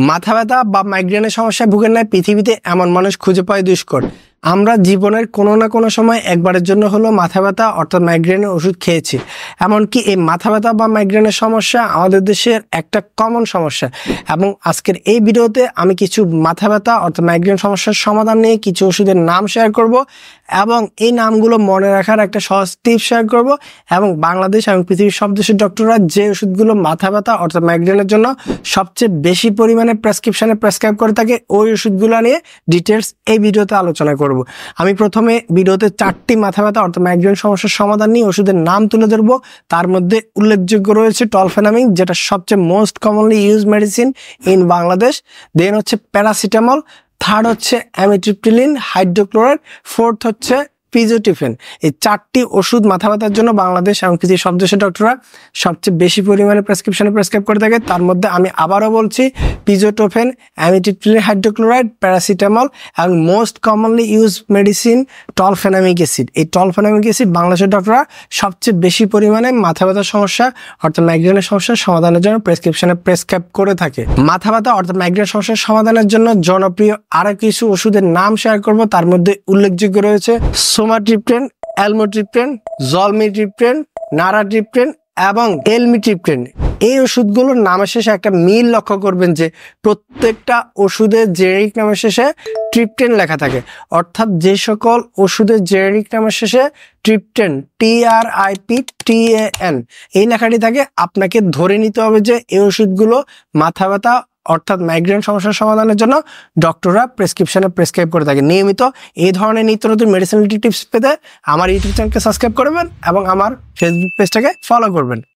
মাথা ব্যথা বা মাইগ্রেনের সমস্যায় ভুগেন না পৃথিবীতে এমন মানুষ খুঁজে পাওয়া দুষ্কর। আমরা জীবনের কোনো না কোনো সময় একবারের জন্য হলো মাথা ব্যথা অর্থাৎ মাইগ্রেনের ওষুধ খেয়েছি। এমনকি এই মাথা ব্যথা বা মাইগ্রেনের সমস্যা আমাদের দেশের একটা কমন সমস্যা। এবং আজকের এই ভিডিওতে আমি কিছু মাথা ব্যথা অর্থাৎ মাইগ্রেন সমস্যার সমাধান নিয়ে কিছু ওষুধের নাম শেয়ার করব এবং এই নামগুলো মনে রাখার একটা সহজ টিপস শেয়ার করব এবং বাংলাদেশ এবং পৃথিবীর সব দেশের ডক্টররা যে ওষুধগুলো মাথা ব্যথা অর্থাৎ মাইগ্রেনের জন্য সবচেয়ে বেশি পরিমাণে প্রেসক্রাইব করে থাকে ওই ওষুধগুলো নিয়ে ডিটেলস এই ভিডিওতে আলোচনা করব। আমি প্রথমে ভিডিওতে 4টি মাথা ব্যথা অর্থাৎ মাইগ্রেন সমস্যার সমাধান নিয়ে ওষুধের নাম তুলে ধরবো। তার মধ্যে উল্লেখযোগ্য রয়েছে টলফেনামিন, যেটা সবচেয়ে most commonly use medicine in Bangladesh. Then হচ্ছে প্যারাসিটামল, থার্ড হচ্ছে অ্যামিট্রিপ্টিলিন হাইড্রোক্লোরাইড, ফোর্থ হচ্ছে পিজোটিফেন। এই 4টি ওষুধ মাথা ব্যথার জন্য বাংলাদেশ এবং পৃথিবীর সব দেশের ডক্টররা সবচেয়ে বেশি পরিমাণে প্রেসক্রাইব করে থাকে। তার মধ্যে আমি আবারও বলছি পিজোটোফেন, অ্যামিট্রিপ্টিলিন হাইড্রোক্লোরাইড, প্যারাসিটামল এবং most commonly use medicine tolfenamic acid. এই টলফেনামিক অ্যাসিড বাংলাদেশের ডক্টররা সবচেয়ে বেশি পরিমাণে মাথা ব্যথার সমস্যা অর্থাৎ মাইগ্রেনের সমস্যার সমাধানের জন্য প্রেসক্রাইব করে থাকে। মাথা ব্যথা অর্থাৎ মাইগ্রেন সমস্যার সমাধানের জন্য জনপ্রিয় আরো কিছু ওষুধের নাম শেয়ার করব। তার মধ্যে উল্লেখযোগ্য রয়েছে সোমাট্রিপ্টেন, অ্যালমোট্রিপ্টেন, জলমিট্রিপ্টেন, নারাট্রিপ্টেন এবং এলমিট্রিপ্টেন। এই ওষুধগুলোর নামের শেষে একটা মিল লক্ষ্য করবেন যে প্রত্যেকটা ওষুধের জেনেরিক নামের শেষে ট্রিপ্টেন লেখা থাকে। অর্থাৎ যে সকল ওষুধের জেনেরিক নামের শেষে ট্রিপ্টেন TRIPTAN এই লেখাটি থাকে, আপনাকে ধরে নিতে হবে যে এই ওষুধগুলো মাথা ব্যথা অর্থাৎ মাইগ্রেন সমস্যার সমাধানের জন্য ডক্টররা প্রেসক্রাইব করে থাকে। নিয়মিত এই ধরনের নিত্য নতুন মেডিসিন টিপস পেতে আমার ইউটিউব চ্যানেলকে সাবস্ক্রাইব করবেন এবং আমার ফেসবুক পেজটাকে ফলো করবেন।